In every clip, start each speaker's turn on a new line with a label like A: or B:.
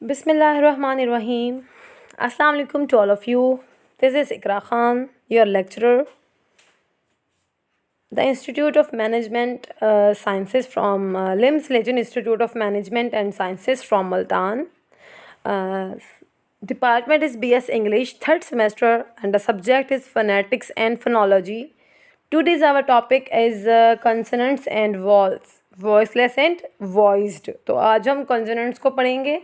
A: Bismillahirrahmanirrahim. Assalamu alaikum to all of you. This is Ikra Khan, your lecturer. The Institute of Management Sciences from LIMS Legend Institute of Management and Sciences from Multan. Department is BS English, third semester, and the subject is phonetics and phonology. Today's our topic is consonants and vowels, voiceless and voiced. तो आज हम consonants को पढ़ेंगे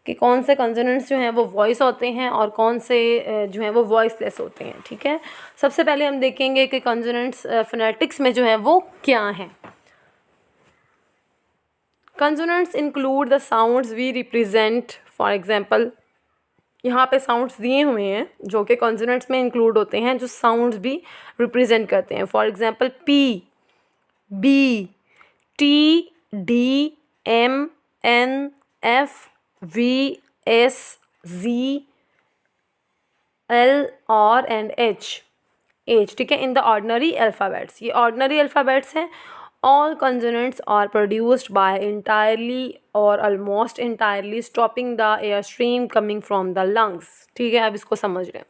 A: कि कौन से consonants जो हैं वो वॉइस होते हैं और कौन से जो हैं वो वॉइसलेस होते हैं। ठीक है, सबसे पहले हम देखेंगे कि कॉन्सोनेंट्स फोनेटिक्स में जो हैं वो क्या हैं। Consonants include the sounds we represent. For example यहाँ पे साउंड्स दिए हुए हैं जो कि कॉन्सोनेंट्स में इंक्लूड होते हैं, जो साउंड्स भी रिप्रेजेंट करते हैं। For example p, b, t, d, m, n, f, V, S, Z, L, R and H। ठीक है, इन द ऑर्डनरी अल्फ़ाबेट्स, ये ऑर्डनरी अल्फ़ाबेट्स हैं। All consonants are produced by entirely और almost entirely stopping the air stream coming from the lungs. ठीक है, अब इसको समझ लें।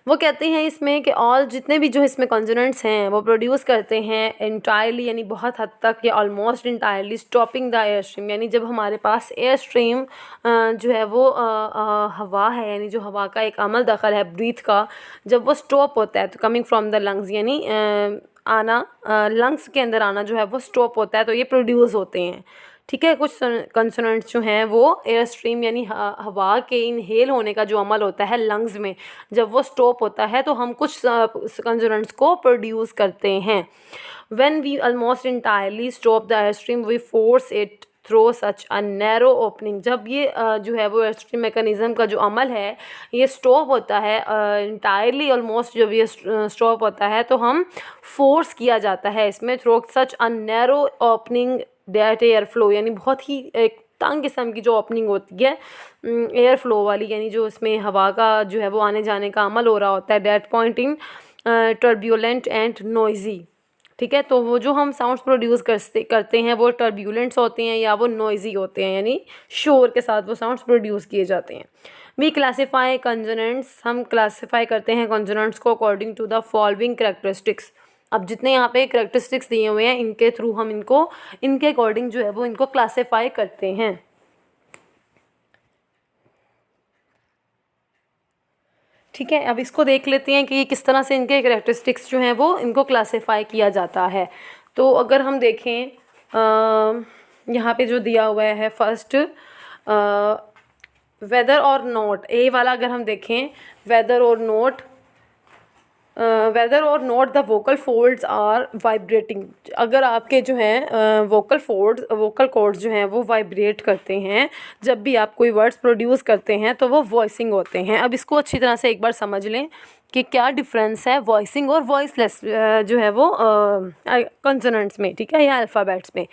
A: वो कहते हैं इसमें कि ऑल जितने भी जो इसमें कॉन्सोनेंट्स हैं वो प्रोड्यूस करते हैं इंटायरली, यानी बहुत हद तक, या almost entirely stopping the air stream, यानी जब हमारे पास एयर स्ट्रीम जो है वो हवा है, यानी जो हवा का एक अमल दखल है ब्रीथ का, जब वो स्टॉप होता है तो कमिंग फ्रॉम द लंग्स, यानी आना लंग्स के अंदर आना जो है वो स्टॉप होता है, तो ये प्रोड्यूस होते हैं। ठीक है, कुछ कंसोनेंट्स जो हैं वो एयर स्ट्रीम यानी हवा के इनहेल होने का जो अमल होता है लंग्स में, जब वो स्टॉप होता है तो हम कुछ कंसोनेंट्स को प्रोड्यूस करते हैं। When we almost entirely stop the air stream we force it through such a narrow opening. जब ये जो है वो एयर स्ट्रीम मैकेनिज़्म का जो अमल है ये स्टॉप होता है इंटायरली, ऑलमोस्ट जब ये स्टॉप होता है तो हम फोर्स किया जाता है इसमें through such a narrow opening that air flow, यानी बहुत ही एक तंग किस्म की जो ओपनिंग होती है एयर फ्लो वाली, यानी जो इसमें हवा का जो है वो आने जाने का अमल हो रहा होता है, that point in turbulent and noisy. ठीक है, तो वो जो हम साउंड्स प्रोड्यूस करते हैं वो टर्ब्यूलेंट्स होते हैं या वो नॉइजी होते हैं, यानी शोर के साथ वो साउंड्स प्रोड्यूस किए जाते हैं। वी क्लासीफाई कंसोनेंट्स, हम क्लासीफाई करते हैं कंसोनेंट्स को according to the following characteristics. अब जितने यहाँ पे कैरेक्टरिस्टिक्स दिए हुए हैं इनके थ्रू हम इनको इनके अकॉर्डिंग जो है वो इनको क्लासीफाई करते हैं। ठीक है, अब इसको देख लेते हैं कि ये किस तरह से इनके कैरेक्टरिस्टिक्स जो हैं वो इनको क्लासीफाई किया जाता है। तो अगर हम देखें यहाँ पे जो दिया हुआ है first whether or not, A वाला अगर हम देखें whether or not, whether or not the vocal folds are vibrating. अगर आपके जो हैं वोकल कॉर्ड्स जो हैं वो वाइब्रेट करते हैं जब भी आप कोई वर्ड्स प्रोड्यूस करते हैं तो वो वॉइसिंग होते हैं। अब इसको अच्छी तरह से एक बार समझ लें कि क्या डिफरेंस है वॉइसिंग और वॉइसलेस जो है वो कंसोनेंट्स में। ठीक है, या अल्फ़ाबेट्स में।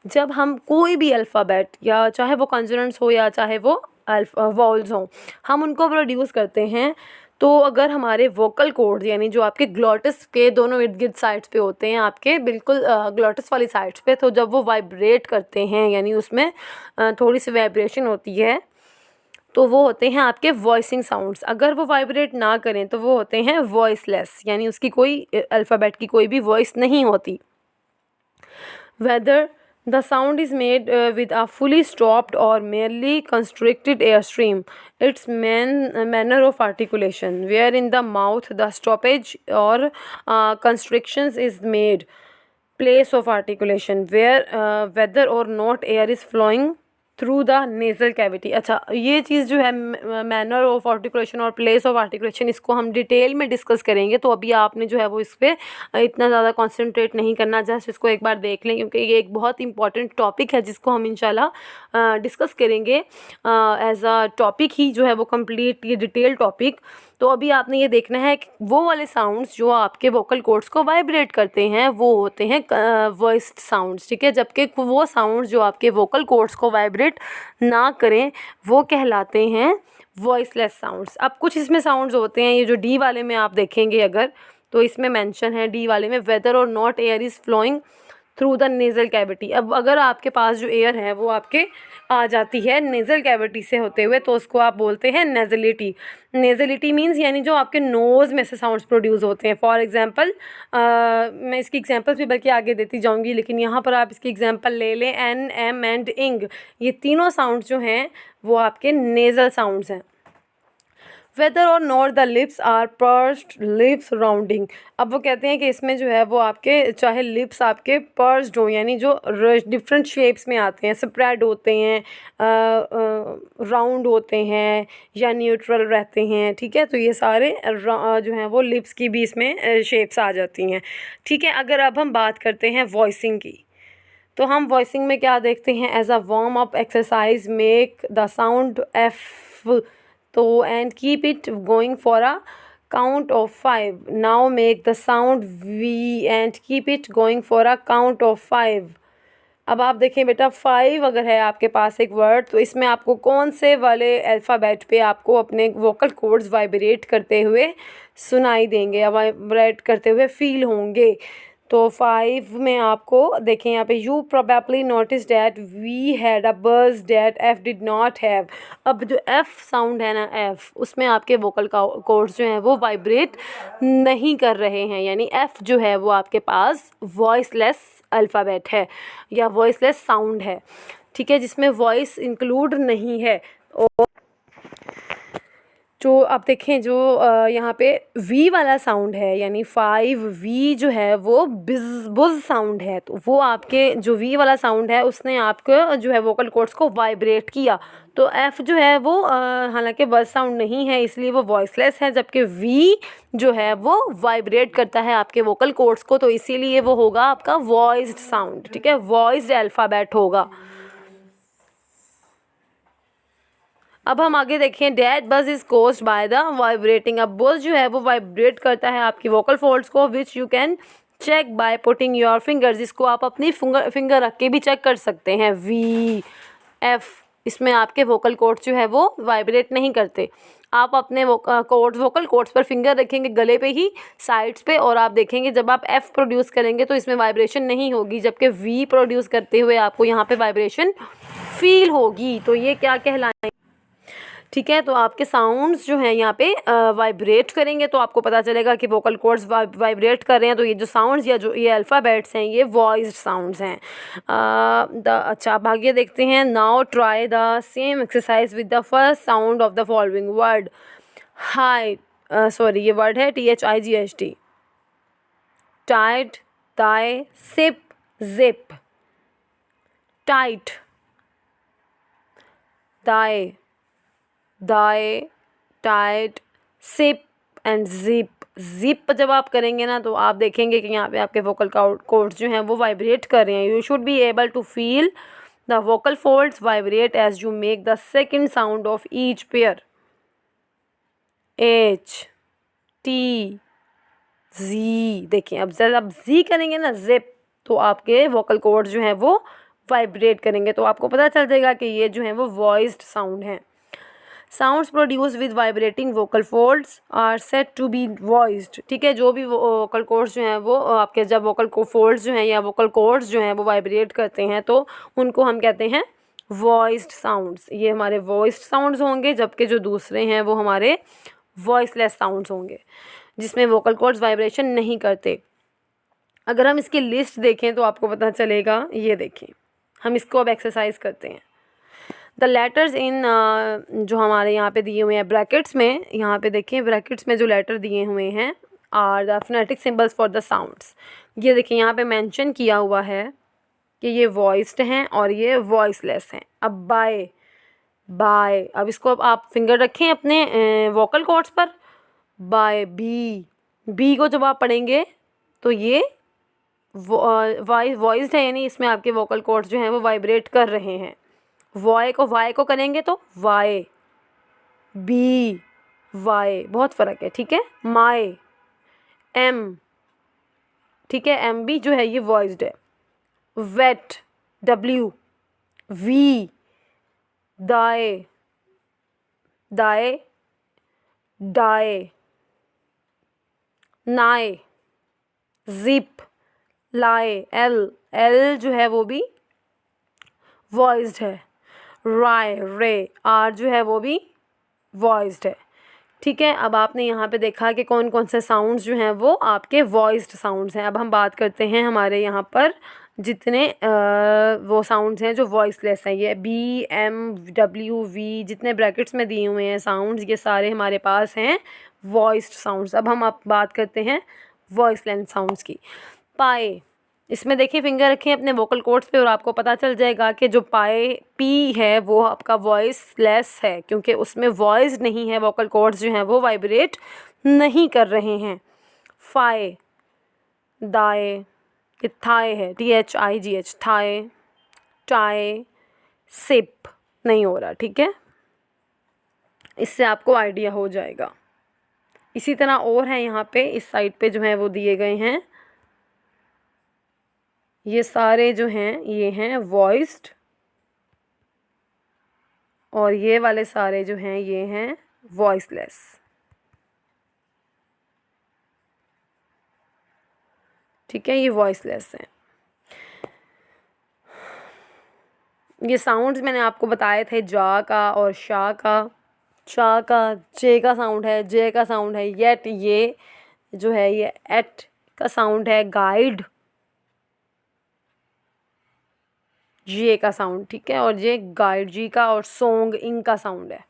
A: जब हम कोई भी अल्फ़ाबेट, या चाहे वो कंसोनेंट्स हो या चाहे वो वॉल्स हों, हम उनको प्रोड्यूस करते हैं तो अगर हमारे वोकल कॉर्ड्स यानी जो आपके ग्लॉटिस के दोनों इर्द गिर्द साइड्स पे होते हैं, आपके बिल्कुल ग्लॉटिस वाली साइड्स पे, तो जब वो वाइब्रेट करते हैं यानी उसमें थोड़ी सी वाइब्रेशन होती है तो वो होते हैं आपके वॉइसिंग साउंड्स। अगर वो वाइब्रेट ना करें तो वो होते हैं वॉइसलेस, यानी उसकी कोई अल्फ़ाबेट की कोई भी वॉइस नहीं होती। Whether the sound is made with a fully stopped or merely constricted airstream. Its manner of articulation, where in the mouth the stoppage or constrictions is made. Place of articulation, where whether or not air is flowing through the nasal cavity. अच्छा, ये चीज़ जो है manner of articulation और place of articulation, इसको हम detail में discuss करेंगे, तो अभी आपने जो है वो इस पर इतना ज़्यादा कंसंट्रेट नहीं करना, जस्ट इसको एक बार देख लें क्योंकि ये एक बहुत इंपॉर्टेंट टॉपिक है जिसको हम इंशाल्लाह डिस्कस करेंगे एज अ टॉपिक ही जो है वो कंप्लीट ये डिटेल टॉपिक। तो अभी आपने ये देखना है कि वो वाले साउंड्स जो आपके वोकल कॉर्ड्स को वाइब्रेट करते हैं वो होते हैं वॉइस्ड साउंड्स। ठीक है, जबकि वो साउंड्स जो आपके वोकल कॉर्ड्स को वाइब्रेट ना करें वो कहलाते हैं वॉइसलेस साउंड्स। अब कुछ इसमें साउंड्स होते हैं, ये जो डी वाले में आप देखेंगे अगर, तो इसमें मेंशन है डी वाले में whether or not air is flowing through the nasal cavity. अब अगर आपके पास जो एयर है वो आपके आ जाती है नेज़ल कैविटी से होते हुए तो उसको आप बोलते हैं नेज़लिटी। नेज़लिटी मीन्स यानी जो आपके नोज़ में से साउंड्स प्रोड्यूस होते हैं। फॉर एग्जांपल मैं इसकी एग्जांपल्स भी बल्कि आगे देती जाऊंगी, लेकिन यहाँ पर आप इसकी एग्जांपल ले लें, एन, एम एंड इंग। ये तीनों साउंड्स जो हैं वो आपके नेज़ल साउंड्स हैं। Whether or not the lips are pursed lips rounding. अब वो कहते हैं कि इसमें जो है वो आपके चाहे लिप्स आपके पर्स्ड हों यानी जो डिफरेंट शेप्स में आते हैं, स्प्रेड होते हैं, राउंड होते हैं या न्यूट्रल रहते हैं, ठीक है, तो ये सारे जो हैं वो लिप्स की भी इसमें शेप्स आ जाती हैं, ठीक है। अगर अब हम बात करते हैं वॉइसिंग की, तो हम वॉइसिंग में क्या देखते हैं, as a warm up exercise make the sound f, तो and keep it going for a count of 5। Now make the sound v and keep it going for a count of 5। अब आप देखें बेटा 5 अगर है आपके पास एक वर्ड, तो इसमें आपको कौन से वाले अल्फ़ाबेट पे आपको अपने वोकल कॉर्ड्स वाइब्रेट करते हुए सुनाई देंगे या वाइब्रेट करते हुए फील होंगे। तो 5 में आपको देखें यहाँ पे, you probably notice that we had a buzz that f did not have. अब जो एफ़ साउंड है ना, एफ़, उसमें आपके वोकल कॉर्ड्स जो हैं वो वाइब्रेट नहीं कर रहे हैं, यानी एफ़ जो है वो आपके पास वॉइसलेस अल्फ़ाबेट है या वॉइसलेस साउंड है, ठीक है, जिसमें वॉइस इंक्लूड नहीं है। और जो आप देखें जो यहाँ पे वी वाला साउंड है यानी 5 वी जो है वो बिज़ बुज़ साउंड है, तो वो आपके जो वी वाला साउंड है उसने आपको जो है वोकल कॉर्ड्स को वाइब्रेट किया। तो एफ़ जो है वो हालांकि बज़ साउंड नहीं है इसलिए वो वॉइसलेस है, जबकि वी जो है वो वाइब्रेट करता है आपके वोकल कॉर्ड्स को, तो इसीलिए वो होगा आपका वॉइस्ड साउंड, ठीक है, वॉइस्ड अल्फ़ाबेट होगा। अब हम आगे देखें, डैट बज is caused by the vibrating. अब बज जो है वो वाइब्रेट करता है आपकी वोकल फोल्ड्स को, which you can check by putting your fingers, जिसको आप अपनी फिंगर रख के भी चेक कर सकते हैं। वी एफ, इसमें आपके वोकल कॉर्ड्स जो है वो वाइब्रेट नहीं करते। आप अपने वोकल कॉर्ड्स पर फिंगर रखेंगे गले पे ही, साइड्स पे, और आप देखेंगे जब आप एफ प्रोड्यूस करेंगे तो इसमें वाइब्रेशन नहीं होगी, जबकि वी प्रोड्यूस करते हुए आपको यहाँ पे वाइब्रेशन फील होगी। तो ये क्या कहलाएंगे, ठीक है, तो आपके साउंड्स जो हैं यहाँ पे वाइब्रेट करेंगे तो आपको पता चलेगा कि वोकल कॉर्ड्स वाइब्रेट कर रहे हैं, तो ये जो साउंड्स या जो ये अल्फ़ाबेट्स हैं ये वॉइस्ड साउंड्स हैं। अच्छा, अब आगे देखते हैं। Now try the same exercise with the first sound of the following word. High, sorry, ये वर्ड है THIGHT, tight, tie, sip, zip, tight, thy, thy, tight, sip and zip. Zip जब आप करेंगे ना तो आप देखेंगे कि यहाँ पे आपके वोकल कॉर्ड्स जो हैं वो वाइब्रेट कर रहे हैं। You should be able to feel the vocal folds vibrate as you make the second sound of each pair. H, T, G, देखिए अब जब आप जी करेंगे ना, जिप, तो आपके वोकल कॉर्ड्स जो हैं वो वाइब्रेट करेंगे, तो आपको पता चल जाएगा कि ये जो हैं वो वॉइस्ड साउंड हैं। Sounds produce with vibrating vocal folds are set to be voiced, ठीक है, जो भी वोकल कॉर्ड्स जो हैं वो आपके जब वोकल फोल्ड्स जो हैं या वोकल कॉर्ड्स जो हैं वो वाइब्रेट करते हैं तो उनको हम कहते हैं वॉइस्ड साउंड्स। ये हमारे वॉइस्ड साउंड्स होंगे, जबकि जो दूसरे हैं वो हमारे वॉइसलेस साउंड्स होंगे जिसमें वोकल कॉर्ड्स वाइब्रेशन नहीं करते। अगर हम इसकी लिस्ट देखें तो आपको पता चलेगा, ये देखें, हम इसको अब एक्सरसाइज करते हैं। द लेटर्स इन, जो हमारे यहाँ पे दिए हुए हैं ब्रैकेट्स में, यहाँ पे देखिए ब्रैकेट्स में जो लेटर दिए हुए हैं are the phonetic symbols for the sounds. ये देखिए यहाँ पे मेंशन किया हुआ है कि ये वॉइस्ड हैं और ये वॉइसलेस हैं। अब बाय, बाय, अब इसको अब आप फिंगर रखें अपने वोकल कॉर्ड्स पर। बाय, बी, बी को जब आप पढ़ेंगे तो ये वॉइस्ड है, यानी इसमें आपके वोकल कॉर्ड्स जो हैं वो वाइब्रेट कर रहे हैं। वाई को करेंगे तो वाई, बी, वाई, बहुत फ़र्क है, ठीक है। माई, एम, ठीक है, एम बी जो है ये वॉइस्ड है। वेट, डब्ल्यू, वी, दाए, दाए, डाए, नाए, जिप, लाए, एल, एल जो है वो भी वॉइस्ड है, राय रे, आर जो है वो भी वॉइस्ड है। ठीक है, अब आपने यहाँ पे देखा कि कौन कौन से साउंड्स जो हैं वो आपके वॉइस्ड साउंड्स हैं। अब हम बात करते हैं हमारे यहाँ पर जितने वो साउंड्स हैं जो वॉइसलेस हैं। ये बी एम डब्ल्यू वी जितने ब्रैकेट्स में दिए हुए हैं साउंड्स, ये सारे हमारे पास हैं वॉइस्ड साउंड्स। अब हम बात करते हैं वॉइसलेस साउंड्स की। पाए, इसमें देखिए फिंगर रखें अपने वोकल कॉर्ड्स पे और आपको पता चल जाएगा कि जो पाए पी है वो आपका वॉइसलेस है, क्योंकि उसमें वॉइस नहीं है, वोकल कॉर्ड्स जो हैं वो वाइब्रेट नहीं कर रहे हैं। फाए, दाए, ये थाए है, THIGH, थाए, टाए, सिप नहीं हो रहा। ठीक है, इससे आपको आइडिया हो जाएगा। इसी तरह और हैं यहाँ पे इस साइड पे जो हैं वो दिए गए हैं, ये सारे जो हैं ये हैं वॉइस्ड, और ये वाले सारे जो हैं ये हैं वॉइसलेस। ठीक है, ये वॉइसलेस हैं। ये साउंड्स मैंने आपको बताए थे जा का और शाह का। शाह का जे का साउंड है, जे का साउंड है येट, ये जो है ये एट का साउंड है। गाइड जे का साउंड, ठीक है, और ये गाइड जी का, और सॉन्ग इन का साउंड है।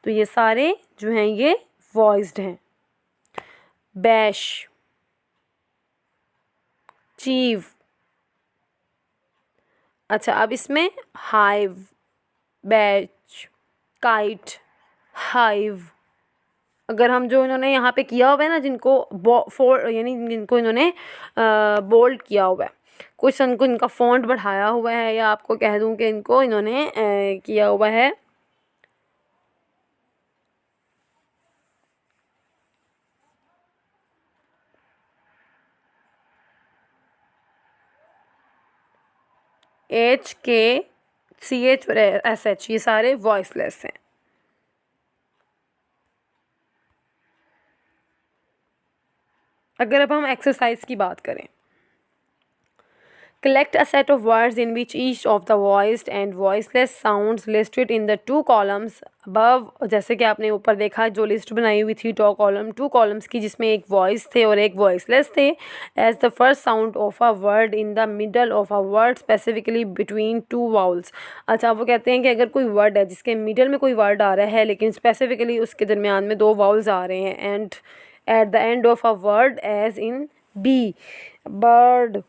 A: तो ये सारे जो हैं ये वॉइस्ड हैं। Bash, chew. अच्छा, अब इसमें हाइव, बैच, काइट, हाइव। अगर हम जो इन्होंने यहाँ पे किया हुआ है ना, जिनको यानी जिनको इन्होंने बोल्ड किया हुआ है, कुछ इनको इनका फॉन्ट बढ़ाया हुआ है, या आपको कह दूँ कि इनको इन्होंने किया हुआ है HKCH और SH, ये सारे वॉइसलेस हैं। अगर अब हम एक्सरसाइज की बात करें, collect a set of words in which each of the voiced and voiceless sounds listed in the two columns above। जैसे कि आपने ऊपर देखा जो लिस्ट बनाई हुई थी टू कॉलम्स की, जिसमें एक वॉइस थे और एक वॉइसलेस थे। As the first sound of a word in the middle of a word specifically between two vowels. अच्छा, वो कहते हैं कि अगर कोई वर्ड है जिसके मिडल में कोई वर्ड आ रहा है लेकिन स्पेसिफिकली उसके दरमियान में दो वाउल्स आ रहे हैं, and at the end of a word as in B, bird.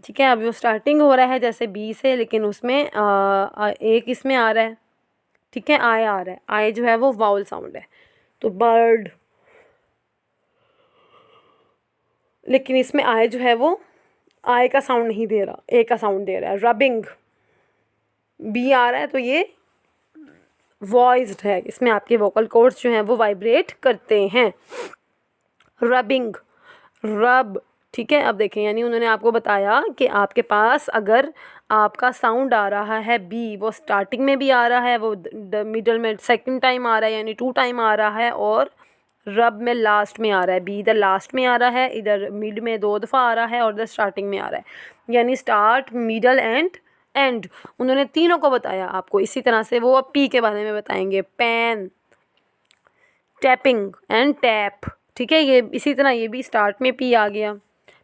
A: ठीक है, अभी वो स्टार्टिंग हो रहा है जैसे बी से, लेकिन उसमें एक इसमें आ रहा है। ठीक है, आय आ रहा है, आय जो है वो वाउल साउंड है, तो बर्ड। लेकिन इसमें आय जो है वो आय का साउंड नहीं दे रहा, ए का साउंड दे रहा है। रबिंग, बी आ रहा है, तो ये वॉइस्ड है, इसमें आपके वोकल कॉर्ड्स जो हैं वो वाइब्रेट करते हैं। रबिंग, रब। ठीक है, अब देखें, यानी उन्होंने आपको बताया कि आपके पास अगर आपका साउंड आ रहा है बी, वो स्टार्टिंग में भी आ रहा है, वो मिडल में सेकंड टाइम आ रहा है यानी 2 टाइम आ रहा है, और रब में लास्ट में आ रहा है। बी इधर लास्ट में आ रहा है, इधर मिड में 2 दफ़ा आ रहा है, और इधर स्टार्टिंग में आ रहा है, यानी स्टार्ट, मिडल एंड एंड। उन्होंने तीनों को बताया आपको। इसी तरह से वो अब पी के बारे में बताएंगे, पैन, टैपिंग एंड टैप। ठीक है, ये इसी तरह ये भी स्टार्ट में पी आ गया,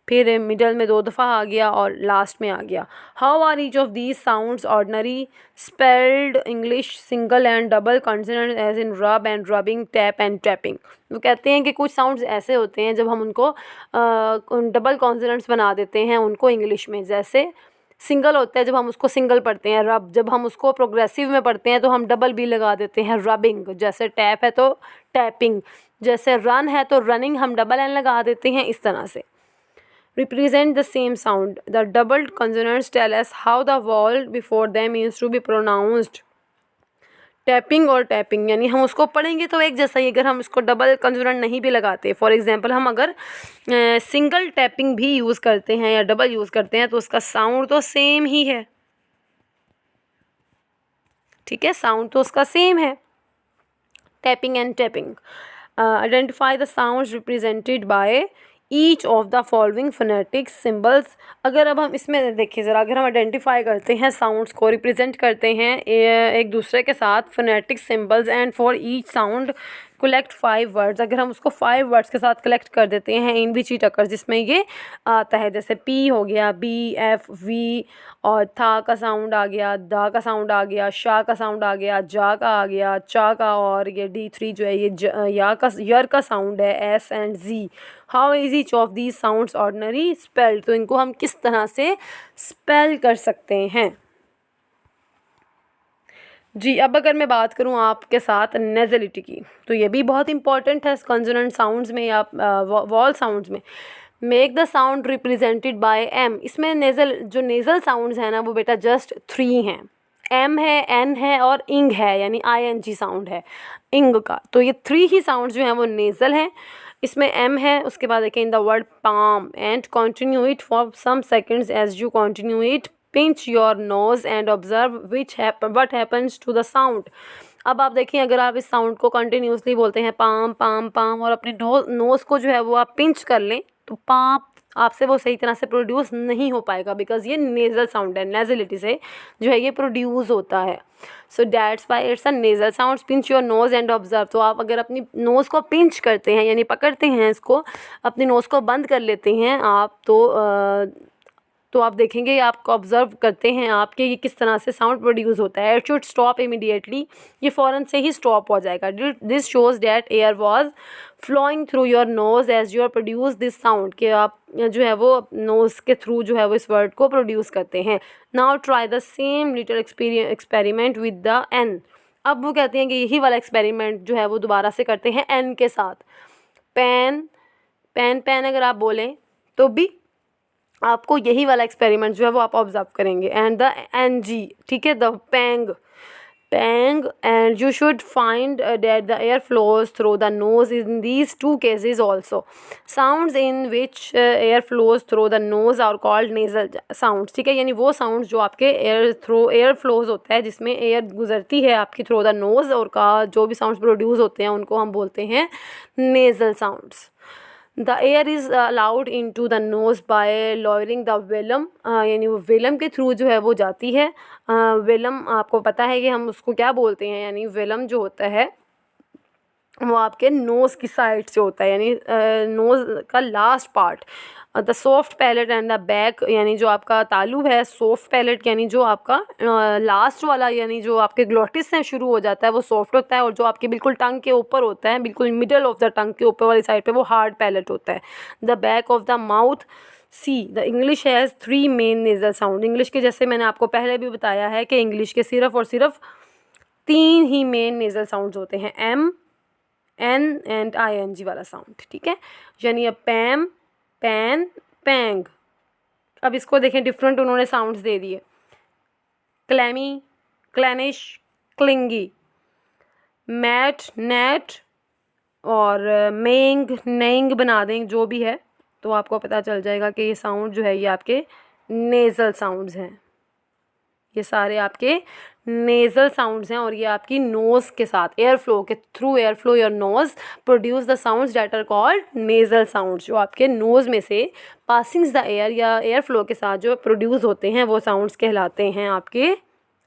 A: फिर मिडल में 2 दफ़ा आ गया, और लास्ट में आ गया। How are each of these sounds ordinary spelled English single and double consonant as in rub and rubbing, tap and tapping. वो कहते हैं कि कुछ साउंड्स ऐसे होते हैं जब हम उनको डबल कॉन्सोनेंट्स बना देते हैं उनको इंग्लिश में। जैसे सिंगल होता है जब हम उसको सिंगल पढ़ते हैं, रब। जब हम उसको प्रोग्रेसिव में पढ़ते हैं तो हम डबल बी लगा देते हैं, रबिंग। जैसे टैप है तो टैपिंग, जैसे रन है तो रनिंग, हम डबल एन लगा देते हैं, इस तरह से। represent the same sound. The doubled consonants tell us how the vowel before them is to be pronounced. Tapping और टैपिंग, यानी हम उसको पढ़ेंगे तो एक जैसा ही, अगर हम इसको डबल कंसोनेंट नहीं भी लगाते, फॉर एग्जांपल हम अगर सिंगल टैपिंग भी यूज़ करते हैं या डबल यूज़ करते हैं तो उसका साउंड तो सेम ही है। ठीक है, साउंड तो उसका सेम है। Tapping and tapping. Identify the sounds represented by each of the following phonetic symbols. अगर अब हम इसमें देखिए ज़रा, अगर हम आइडेंटिफाई करते हैं साउंड्स को, रिप्रेजेंट करते हैं एक दूसरे के साथ phonetic symbols, and for each sound collect 5 words. अगर हम उसको 5 वर्ड्स के साथ कलेक्ट कर देते हैं इन विच इट अकर्स, जिसमें ये आता है, जैसे पी हो गया, बी, एफ, वी, और था का साउंड आ गया, दा का साउंड आ गया, शाह का साउंड आ गया, जा का आ गया, चा का, और ये D3 जो है ये यर का साउंड है, S and G. How is each of these sounds ordinary spelled. तो इनको हम किस तरह से स्पेल कर सकते हैं जी। अब अगर मैं बात करूं आपके साथ नेज़लिटी की, तो ये भी बहुत इंपॉर्टेंट है कॉन्सोनेंट साउंड्स में या वॉल साउंड्स में। Make the sound represented by M. इसमें नेज़ल साउंड्स हैं ना वो बेटा जस्ट 3 हैं, एम है, एन है और इंग है, यानी ING साउंड है इंग का। तो ये 3 ही साउंड्स जो हैं वो नेज़ल हैं। इसमें एम है, उसके बाद देखिए in the word palm and continue it for some seconds as you continue it, pinch your nose and observe what happens to the sound. अब आप देखिए, अगर आप इस साउंड को कंटिन्यूसली बोलते हैं पाम पाम पाम, और अपने नोज़ को जो है वो आप पिंच कर लें, तो पाम आपसे वो सही तरह से प्रोड्यूस नहीं हो पाएगा, बिकॉज ये नेज़ल साउंड है, नेज़लिटी से जो है ये प्रोड्यूस होता है। So that's why it's a nasal sound. Pinch your nose and observe. तो आप अगर अपनी नोज़ को पिंच करते हैं, यानी पकड़ते हैं इसको, अपनी नोज़ को बंद कर लेते हैं आप, तो आप देखेंगे, आपको ऑब्जर्व करते हैं आपके ये किस तरह से साउंड प्रोड्यूस होता है। It should stop immediately. ये फ़ौरन से ही स्टॉप हो जाएगा। This shows that air was flowing through your nose as you are produce this sound, कि आप जो है वो नोज़ के थ्रू जो है वो इस वर्ड को प्रोड्यूस करते हैं। Now try the same little experiment with the N. अब वो कहते हैं कि यही वाला एक्सपेरिमेंट जो है वो दोबारा से करते हैं एन के साथ। पेन पेन पेन अगर आप बोलें तो भी आपको यही वाला एक्सपेरिमेंट जो है वो आप ऑब्जर्व करेंगे। एंड द NG, ठीक है, the pang pang, and you should find that the air flows through the nose in these 2 cases also. Sounds in which air flows through the nose are called nasal sounds, ठीक है, यानी वो sounds जो आपके air flows होता है, जिसमें air गुजरती है आपकी थ्रू द नोज, और का जो भी साउंड्स प्रोड्यूस होते हैं उनको हम बोलते हैं nasal sounds. The air is allowed into the nose by lowering the velum, यानी वो वेलम के थ्रू जो है वो जाती है। वेलम आपको पता है कि हम उसको क्या बोलते हैं, यानी वेलम जो होता है वो आपके नोज़ की साइड से होता है, यानी नोज़ का last part. The soft palate and the back, यानी जो आपका तालू है, सॉफ्ट पैलेट यानी जो आपका लास्ट वाला, यानी जो आपके ग्लोटिस से शुरू हो जाता है वो सॉफ्ट होता है, और जो आपके बिल्कुल टंग के ऊपर होता है, बिल्कुल मिडल ऑफ द टंग के ऊपर वाली साइड पे, वो हार्ड पैलेट होता है। The back of the mouth. See the English has 3 main nasal sound. English के, जैसे मैंने आपको पहले भी बताया है कि इंग्लिश के सिर्फ और सिर्फ 3 ही मेन नेजल साउंड्स होते हैं, M, N एंड ING वाला साउंड, ठीक है, यानी अब पैम, पैन, पैंग। अब इसको देखें, डिफरेंट उन्होंने साउंड्स दे दिए, क्लैमी, क्लैनिश, क्लिंगी, मैट, नेट, और मेंग, नेंग बना दें, जो भी है, तो आपको पता चल जाएगा कि ये साउंड जो है ये आपके नेज़ल साउंड्स हैं। ये सारे आपके नेज़ल साउंड्स हैं, और ये आपकी नोज़ के साथ एयर फ्लो के through, air flow your nose produce the sounds that are called nasal sounds. जो आपके नोज़ में से पासिंग्स द एयर या एयर फ्लो के साथ जो प्रोड्यूस होते हैं वो साउंड्स कहलाते हैं आपके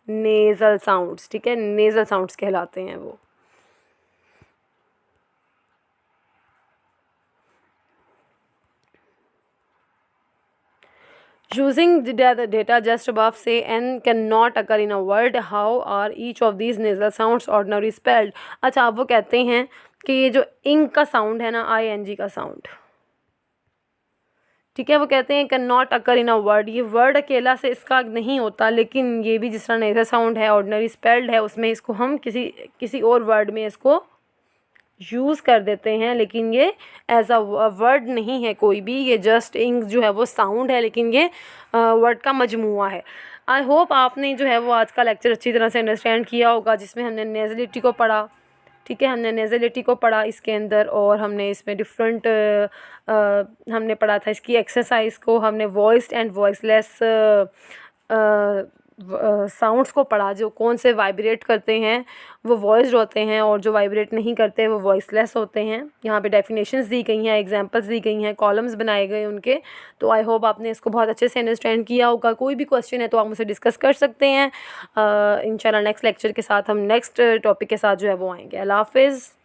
A: नेज़ल साउंड्स, ठीक है, नेज़ल साउंड्स कहलाते हैं वो। Using the data just above, say n cannot occur in a word. How are each of these nasal sounds ordinary spelled? अच्छा, अब वो कहते हैं कि ये जो इंग का साउंड है ना, ING का साउंड, ठीक है, वो कहते हैं can not occur in a word. ये वर्ड अकेला से इसका नहीं होता, लेकिन ये भी जिस तरह नेजल साउंड है ऑर्डिनरी स्पेल्ड है, उसमें इसको हम किसी और वर्ड में इसको यूज़ कर देते हैं, लेकिन ये एज अ वर्ड नहीं है कोई भी, ये जस्ट इंग जो है वो साउंड है, लेकिन ये वर्ड का मजमुआ है। आई होप आपने जो है वो आज का लेक्चर अच्छी तरह से अंडरस्टैंड किया होगा, जिसमें हमने नेज़लिटी को पढ़ा, ठीक है, हमने नेज़लिटी को पढ़ा इसके अंदर, और हमने इसमें डिफरेंट हमने पढ़ा था इसकी एक्सरसाइज को, हमने वॉइस्ड एंड वॉइसलेस साउंड्स को पढ़ा, जो कौन से वाइब्रेट करते हैं वो वॉइस्ड होते हैं और जो वाइब्रेट नहीं करते वो वॉइसलेस होते हैं। यहाँ पे डेफिनेशंस दी गई हैं, एग्जांपल्स दी गई हैं, कॉलम्स बनाए गए उनके। तो आई होप आपने इसको बहुत अच्छे से अंडरस्टैंड किया होगा। कोई भी क्वेश्चन है तो आप मुझसे डिस्कस कर सकते हैं। इंशाल्लाह नेक्स्ट लेक्चर के साथ हम नेक्स्ट टॉपिक के साथ जो है वो आएंगे। अल्लाह हाफिज़।